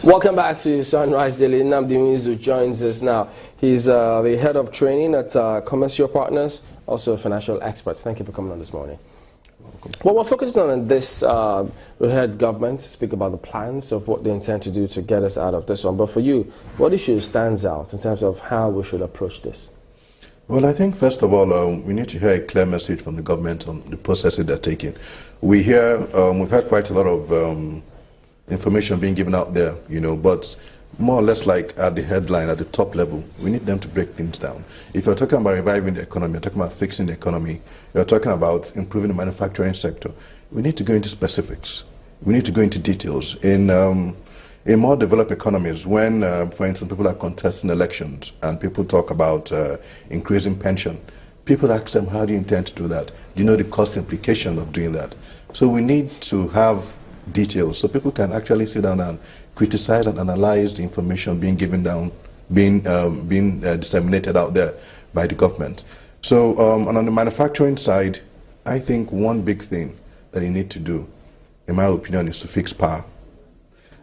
Welcome back to Sunrise Daily. Nnamdi Nwizu joins us now. He's the head of training at Commercial Partners, also a financial expert. Thank you for coming on this morning. Welcome. Well, we're focusing on this. We heard government speak about the plans of what they intend to do to get us out of this one. But for you, what issue stands out in terms of how we should approach this? Well, I think first of all, we need to hear a clear message from the government on the processes they're taking. We've had quite a lot of information being given out there, but more or less like at the headline, at the top level, we need them to break things down. If you're talking about reviving the economy, you're talking about fixing the economy, you're talking about improving the manufacturing sector, we need to go into specifics. We need to go into details. In more developed economies, when, for instance, people are contesting elections and people talk about increasing pension, people ask them, how do you intend to do that? Do you know the cost implication of doing that? So we need to have details so people can actually sit down and criticize and analyze the information being given down, being disseminated out there by the government. So and on the manufacturing side, I think one big thing that you need to do, in my opinion, is to fix power.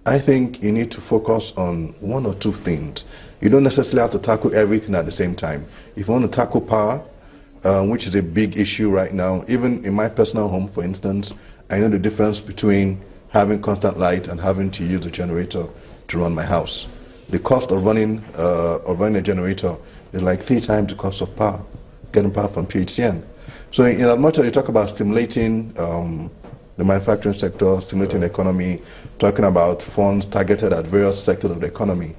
I think you need to focus on one or two things. You don't necessarily have to tackle everything at the same time. If you want to tackle power, which is a big issue right now, even in my personal home, for instance, I know the difference between having constant light and having to use a generator to run my house. The cost of running a generator is like 3 times the cost of power, getting power from PHCN. So in as much as you talk about stimulating the manufacturing sector, stimulating the economy, talking about funds targeted at various sectors of the economy,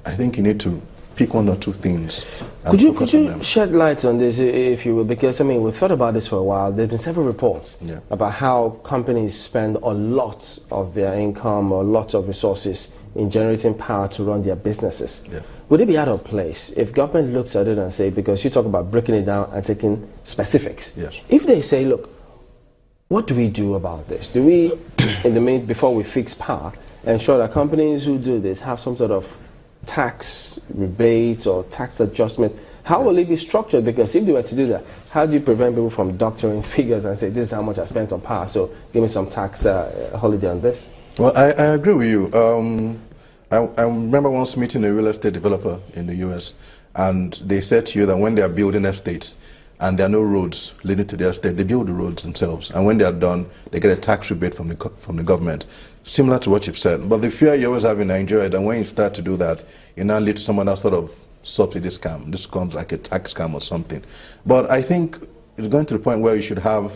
I think you need to pick one or two things. Could you shed light on this, if you will? Because, I mean, we've thought about this for a while. There have been several reports about how companies spend a lot of their income or lots of resources in generating power to run their businesses. Would it be out of place if government looks at it and say, because you talk about breaking it down and taking specifics, if they say, look, what do we do about this? Do we, before we fix power, ensure that companies who do this have some sort of tax rebate or tax adjustment? How will it be structured? Because if they were to do that, how do you prevent people from doctoring figures and say, this is how much I spent on power, so give me some tax holiday on this? Well, I agree with you. I remember once meeting a real estate developer in the US, and they said to you that when they are building estates and there are no roads leading to their estate, they build the roads themselves, and when they are done, they get a tax rebate from the government. Similar to what you've said. But the fear you always have in Nigeria, that when you start to do that, it now leads to some other sort of subsidy scam. This becomes like a tax scam or something. But I think it's going to the point where you should have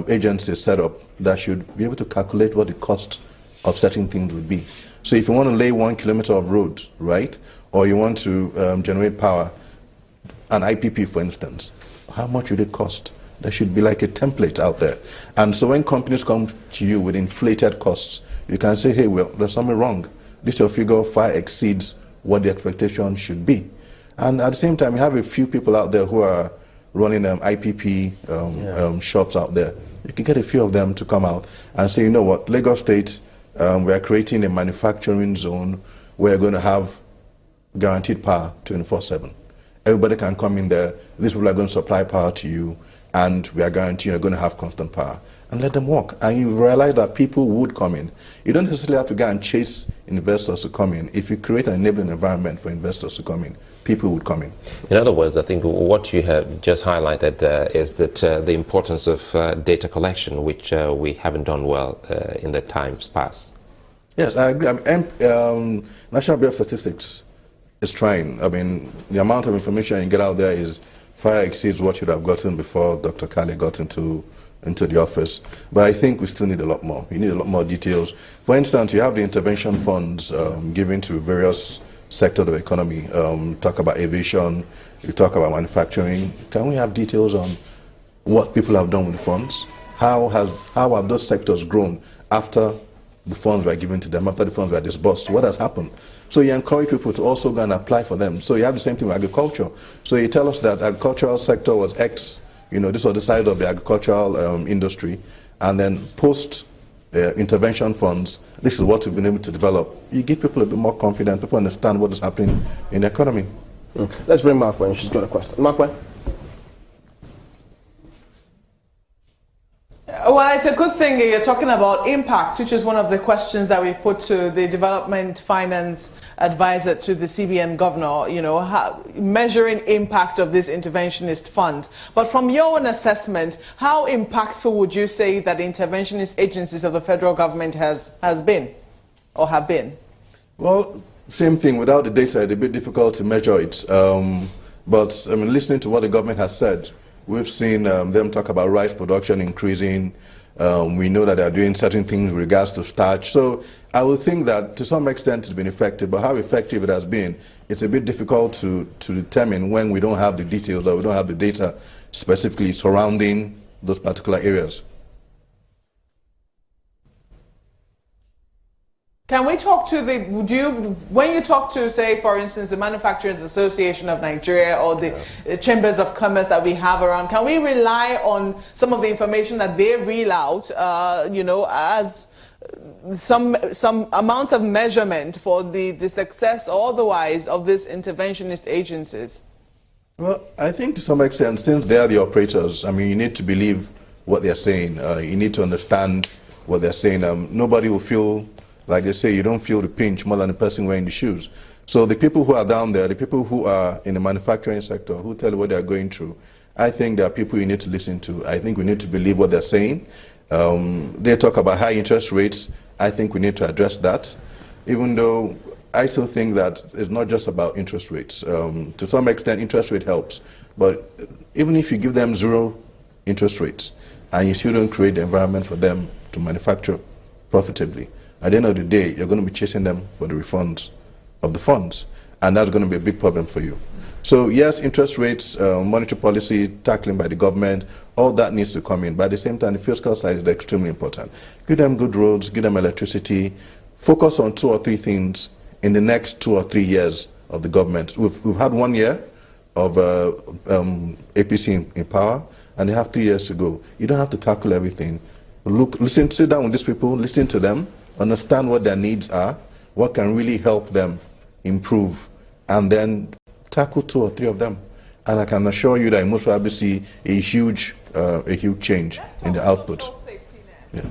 agencies set up that should be able to calculate what the cost of certain things would be. So if you want to lay 1 kilometer of road, right, or you want to generate power, an IPP for instance, how much would it cost? There should be like a template out there. And so when companies come to you with inflated costs, you can say, hey, well, there's something wrong. This your figure far exceeds what the expectation should be. And at the same time, you have a few people out there who are running IPP shops out there. You can get a few of them to come out and say, you know what, Lagos State, we are creating a manufacturing zone where we're going to have guaranteed power 24/7. Everybody can come in there. These people are going to supply power to you, and we are guaranteeing you're going to have constant power. And let them work. And you realize that people would come in. You don't necessarily have to go and chase investors to come in. If you create an enabling environment for investors to come in, people would come in. In other words, I think what you have just highlighted is that the importance of data collection, which we haven't done well in the times past. Yes, I agree. National Bureau of Statistics is trying. I mean, the amount of information you get out there is far exceeds what you'd have gotten before Dr. Kale got into the office. But I think we still need a lot more. You need a lot more details. For instance, you have the intervention funds given to various sectors of the economy. Talk about aviation, you talk about manufacturing. Can we have details on what people have done with the funds? How have those sectors grown after the funds were given to them, after the funds were disbursed? What has happened? So you encourage people to also go and apply for them. So you have the same thing with agriculture. So you tell us that agricultural sector was X, this was the size of the agricultural industry, and then post intervention funds, this is what we've been able to develop. You give people a bit more confidence, people understand what is happening in the economy. Let's bring Mark Wayne, she's got a question. Mark Wayne? Well, it's a good thing that you're talking about impact, which is one of the questions that we put to the development finance advisor to the CBN governor, you know, measuring impact of this interventionist fund. But from your own assessment, how impactful would you say that the interventionist agencies of the federal government has been or have been? Well, same thing. Without the data, it's a bit difficult to measure it. But I mean, listening to what the government has said, we've seen them talk about rice production increasing. We know that they're doing certain things with regards to starch. So I would think that to some extent it's been effective, but how effective it has been, it's a bit difficult to determine when we don't have the details or we don't have the data specifically surrounding those particular areas. Can we talk to when you talk to, say, for instance, the Manufacturers Association of Nigeria or the chambers of commerce that we have around, can we rely on some of the information that they reel out, you know, as some amount of measurement for the success or otherwise of these interventionist agencies? Well, I think to some extent, since they are the operators, I mean, you need to believe what they're saying. You need to understand what they're saying. Nobody will feel, like they say, you don't feel the pinch more than the person wearing the shoes. So the people who are down there, the people who are in the manufacturing sector, who tell you what they're going through, I think there are people you need to listen to. I think we need to believe what they're saying. They talk about high interest rates. I think we need to address that, even though I still think that it's not just about interest rates. To some extent, interest rate helps. But even if you give them zero interest rates and you still don't create the environment for them to manufacture profitably, at the end of the day, you're going to be chasing them for the refunds of the funds, and that's going to be a big problem for you. So yes, interest rates, monetary policy, tackling by the government, all that needs to come in. But at the same time, the fiscal side is extremely important. Give them good roads, give them electricity, focus on 2 or 3 things in the next 2 or 3 years of the government. We've had 1 year of APC in power, and they have 3 years to go. You don't have to tackle everything. Sit down with these people, listen to them, understand what their needs are, what can really help them improve, and then tackle 2 or 3 of them. And I can assure you that you most probably see a huge change in the output. Yeah.